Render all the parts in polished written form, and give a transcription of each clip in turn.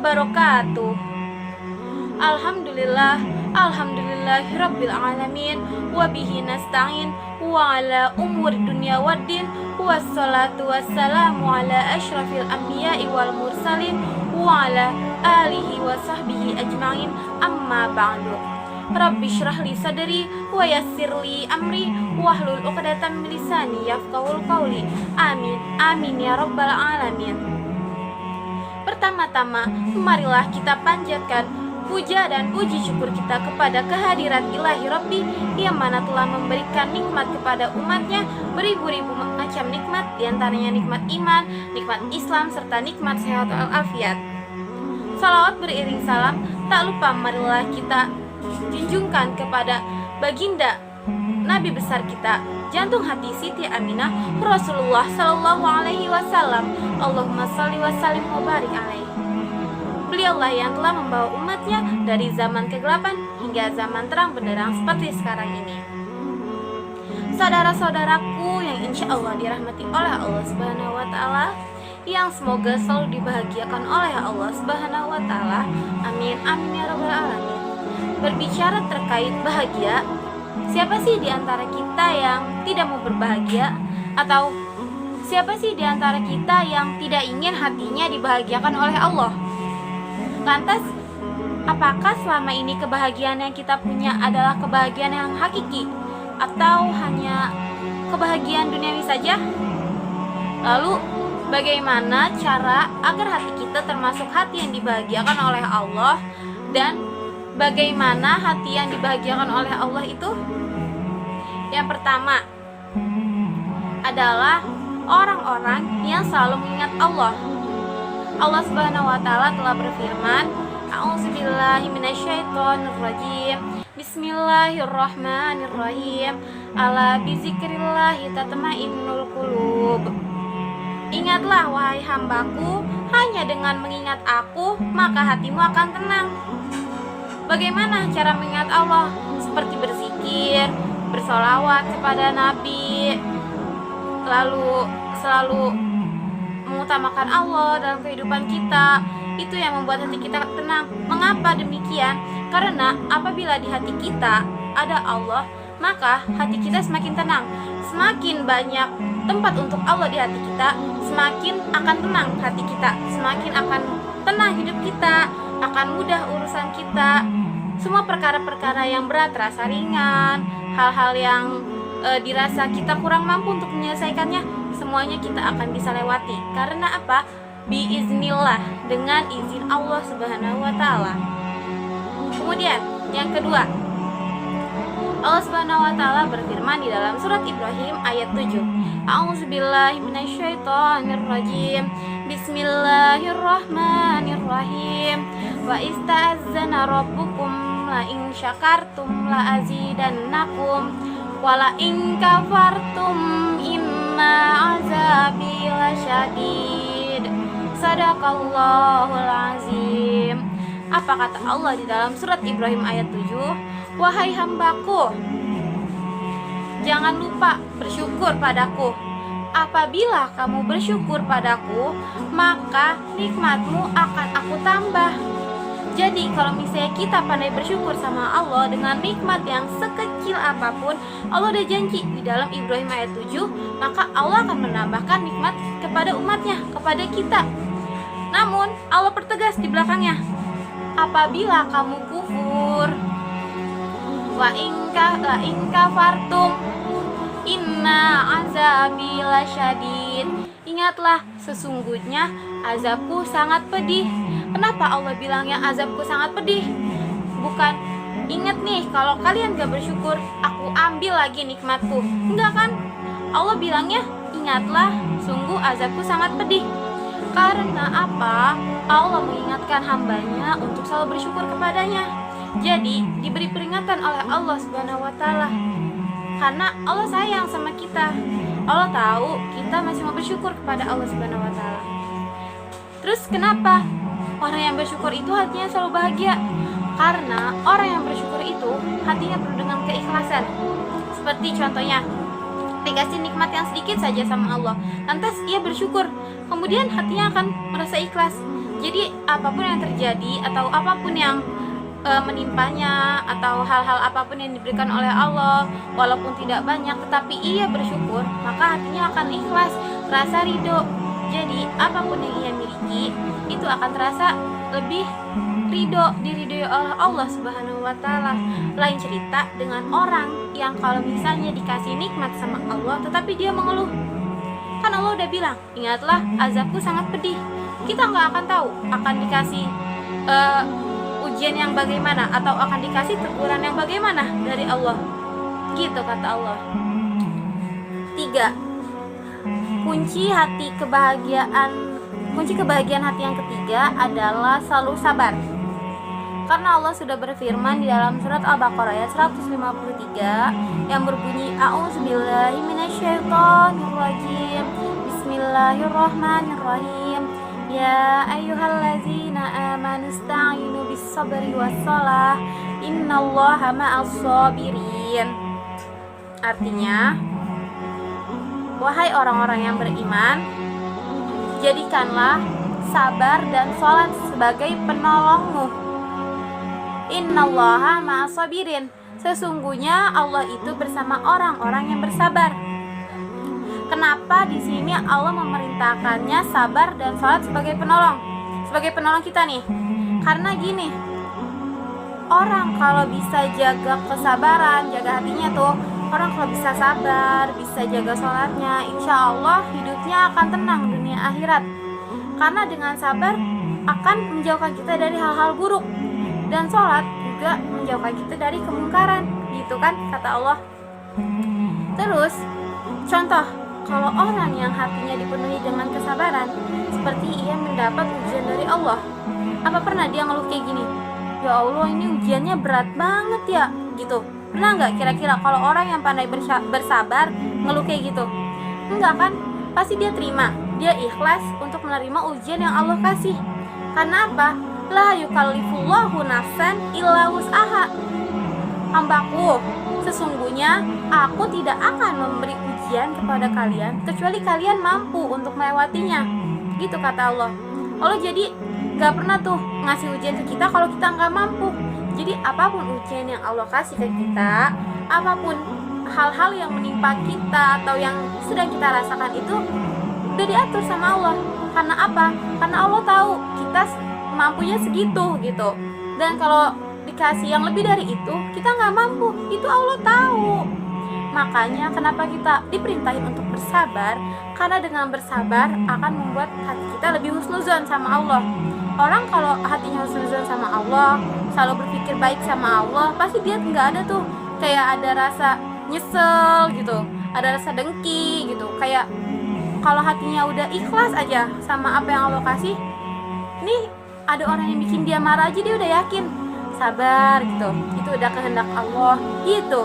wabarakatuh. Alhamdulillahirabbil alamin wa bihi nasta'in wa ala umuri dunya waddin wassalatu wassalamu ala asyrafil anbiya'i wal mursalin wa ala alihi wa sahbihi ajma'in amma ba'du. Rabbi syrah li sadri wa yassir li amri wahlul 'uqdatam min lisani yafqahul qawli. Amin amin ya rabbal alamin. Pertama-tama, marilah kita panjatkan puja dan puji syukur kita kepada kehadirat ilahi Rabbi yang mana telah memberikan nikmat kepada umatnya, beribu-ribu macam nikmat, diantaranya nikmat iman, nikmat Islam, serta nikmat sehat walafiat. Salawat beriring salam, tak lupa marilah kita junjungkan kepada baginda Nabi besar kita, jantung hati Siti Aminah, Rasulullah Sallallahu Alaihi Wasallam. Allahumma salli wa sallim wa barik alaihi. Beliaulah yang telah membawa umatnya dari zaman kegelapan hingga zaman terang benderang seperti sekarang ini. Saudara-saudaraku yang insya Allah dirahmati oleh Allah Subhanahu Wa Taala, yang semoga selalu dibahagiakan oleh Allah Subhanahu Wa Taala. Amin amin ya rabbal alamin. Berbicara terkait bahagia, siapa sih di antara kita yang tidak mau berbahagia? Atau siapa sih di antara kita yang tidak ingin hatinya dibahagiakan oleh Allah? Lantas, apakah selama ini kebahagiaan yang kita punya adalah kebahagiaan yang hakiki? Atau hanya kebahagiaan duniawi saja? Lalu, bagaimana cara agar hati kita termasuk hati yang dibahagiakan oleh Allah? Dan bagaimana hati yang dibahagiakan oleh Allah itu? Yang pertama adalah orang-orang yang selalu mengingat Allah. Allah Subhanahu wa taala telah berfirman, A'udzubillahi minasyaitonirrajim. Bismillahirrahmanirrahim. Ala bizikrillahi tatma'innul qulub. Ingatlah wahai hambaku, hanya dengan mengingat aku maka hatimu akan tenang. Bagaimana cara mengingat Allah? Seperti berzikir, bersolawat kepada Nabi, lalu selalu mengutamakan Allah dalam kehidupan kita. Itu yang membuat hati kita tenang. Mengapa demikian? Karena apabila di hati kita ada Allah, maka hati kita semakin tenang. Semakin banyak tempat untuk Allah di hati kita, semakin akan tenang hati kita, semakin akan tenang hidup kita, akan mudah urusan kita. Semua perkara-perkara yang berat terasa ringan, hal-hal yang dirasa kita kurang mampu untuk menyelesaikannya, semuanya kita akan bisa lewati. Karena apa? Biiznillah, dengan izin Allah Subhanahu wa taala. Kemudian, yang kedua, Allah Subhanahu wa taala berfirman di dalam surat Ibrahim ayat 7. A'udzubillahi minasyaitonirrajim. Bismillahirrahmanirrahim. Wa ista'azzana rabbukum la in syakartum la azidannakum wa la in kafartum inna azabi lasyadid. Sadaqallahul azim. Apa kata Allah di dalam surat Ibrahim ayat 7? Wahai hambaku, jangan lupa bersyukur padaku. Apabila kamu bersyukur padaku, maka nikmatmu akan aku tambah. Jadi kalau misalnya kita pandai bersyukur sama Allah dengan nikmat yang sekecil apapun, Allah udah janji di dalam Ibrahim ayat 7, maka Allah akan menambahkan nikmat kepada umatnya, kepada kita. Namun Allah pertegas di belakangnya, apabila kamu kufur, la in kafartum inna azabi lasyadid. Ingatlah, sesungguhnya azabku sangat pedih. Kenapa Allah bilangnya azabku sangat pedih? Bukan ingat nih, kalau kalian gak bersyukur, aku ambil lagi nikmatku. Enggak kan? Allah bilangnya ingatlah, sungguh azabku sangat pedih. Karena apa? Allah mengingatkan hambanya untuk selalu bersyukur kepadanya. Jadi diberi peringatan oleh Allah Subhanahu wa taala. Karena Allah sayang sama kita. Allah tahu kita masih mau bersyukur kepada Allah Subhanahu wa taala. Terus kenapa orang yang bersyukur itu hatinya selalu bahagia? Karena orang yang bersyukur itu hatinya penuh dengan keikhlasan. Seperti contohnya, dikasih nikmat yang sedikit saja sama Allah, lantas ia bersyukur, kemudian hatinya akan merasa ikhlas. Jadi apapun yang terjadi atau apapun yang menimpanya atau hal-hal apapun yang diberikan oleh Allah, walaupun tidak banyak tetapi ia bersyukur, maka hatinya akan ikhlas, rasa ridho. Jadi apapun yang ia miliki itu akan terasa lebih ridho, diridhoi oleh Allah Subhanahu wa Ta'ala. Lain cerita dengan orang yang kalau misalnya dikasih nikmat sama Allah tetapi dia mengeluh. Kan Allah udah bilang, ingatlah azabku sangat pedih. Kita nggak akan tahu akan dikasih ujian yang bagaimana atau akan dikasih teguran yang bagaimana dari Allah. Gitu kata Allah. 3. Kunci kebahagiaan hati yang ketiga adalah selalu sabar. Karena Allah sudah berfirman di dalam surat Al-Baqarah ayat 153 yang berbunyi A'udzubillahi minasyaitonirrajim. Bismillahirrahmanirrahim. Ya ayyuhallazina amanu ista'inu bis-sabri was-shalah innallaha ma'as-sabirin. Artinya, wahai orang-orang yang beriman, jadikanlah sabar dan sholat sebagai penolongmu. Innallaha ma'as-sabirin. Sesungguhnya Allah itu bersama orang-orang yang bersabar. Kenapa di sini Allah memerintahkannya sabar dan sholat sebagai penolong? Sebagai penolong kita nih. Karena gini, orang kalau bisa jaga kesabaran, jaga hatinya tuh, orang kalau bisa sabar, bisa jaga sholatnya, insya Allah hidupnya akan tenang dunia akhirat. Karena dengan sabar akan menjauhkan kita dari hal-hal buruk, dan sholat juga menjauhkan kita dari kemungkaran, gitu kan kata Allah. Terus contoh, kalau orang yang hatinya dipenuhi dengan kesabaran, seperti ia mendapat ujian dari Allah. Apa pernah dia ngeluh kayak gini? Ya Allah, ini ujiannya berat banget ya, gitu. Pernah nggak kira-kira kalau orang yang pandai bersabar ngeluh kayak gitu? Enggak kan? Pasti dia terima, dia ikhlas untuk menerima ujian yang Allah kasih. Karena apa? La yukallifullahu nafsan illa wus'aha. Hambaku, sesungguhnya aku tidak akan memberi ujian kepada kalian kecuali kalian mampu untuk melewatinya. Gitu kata Allah. Allah jadi gak pernah tuh ngasih ujian ke kita kalau kita gak mampu. Jadi apapun ujian yang Allah kasih ke kita, apapun hal-hal yang menimpa kita atau yang sedang kita rasakan itu udah diatur sama Allah. Karena apa? Karena Allah tahu kita mampunya segitu gitu. Dan kalau dikasih yang lebih dari itu, kita nggak mampu, itu Allah tahu. Makanya kenapa kita diperintahin untuk bersabar? Karena dengan bersabar akan membuat hati kita lebih husnuzon sama Allah. Orang kalau hatinya husnuzon sama Allah, selalu berpikir baik sama Allah, pasti dia nggak ada tuh kayak ada rasa nyesel gitu, ada rasa dengki gitu. Kayak kalau hatinya udah ikhlas aja sama apa yang Allah kasih, nih ada orang yang bikin dia marah aja dia udah yakin sabar gitu, itu udah kehendak Allah gitu.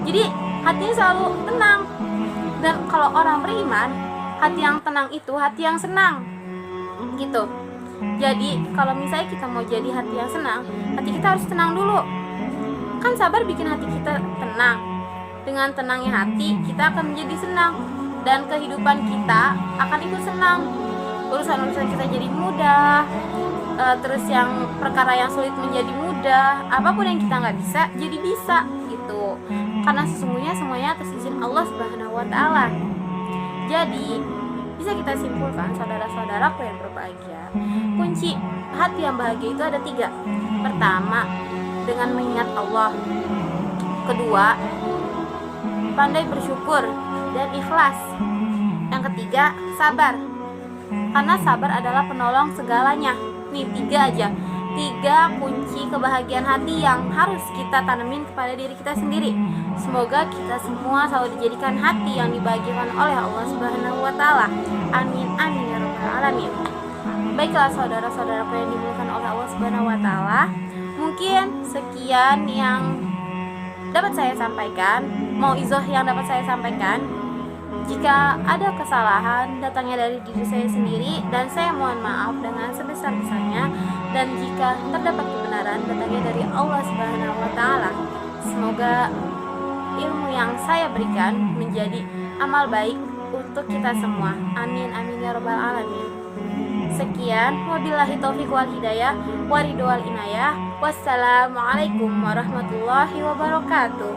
Jadi hatinya selalu tenang. Dan kalau orang beriman, hati yang tenang itu hati yang senang gitu. Jadi kalau misalnya kita mau jadi hati yang senang, hati kita harus tenang dulu. Kan sabar bikin hati kita tenang. Dengan tenangnya hati, kita akan menjadi senang. Dan kehidupan kita akan ikut senang. Urusan-urusan kita jadi mudah. Terus yang perkara yang sulit menjadi mudah, apapun yang kita nggak bisa jadi bisa gitu. Karena sesungguhnya semuanya atas izin Allah Subhanahu wa Ta'ala. Jadi bisa kita simpulkan, saudara-saudaraku yang berbahagia, kunci hati yang bahagia itu ada 3. Pertama, dengan mengingat Allah. Kedua, pandai bersyukur dan ikhlas. Yang ketiga, sabar. Karena sabar adalah penolong segalanya. Nih 3 aja, 3 kunci kebahagiaan hati yang harus kita tanemin kepada diri kita sendiri. Semoga kita semua selalu dijadikan hati yang dibahagiakan oleh Allah Subhanahu wa Ta'ala. Amin amin ya rabbal alamin. Baiklah saudara-saudaraku yang dimuliakan oleh Allah Subhanahu wa Ta'ala, mungkin sekian yang dapat saya sampaikan, mauizah yang dapat saya sampaikan. Jika ada kesalahan datangnya dari diri saya sendiri, dan saya mohon maaf dengan sebesar-besarnya. Dan jika terdapat kebenaran datangnya dari Allah Subhanahu wa Ta'ala. Semoga ilmu yang saya berikan menjadi amal baik untuk kita semua. Amin amin ya rabbal alamin. Sekian, wabillahi taufiq wal hidayah, waridwal inayah. Wassalamualaikum warahmatullahi wabarakatuh.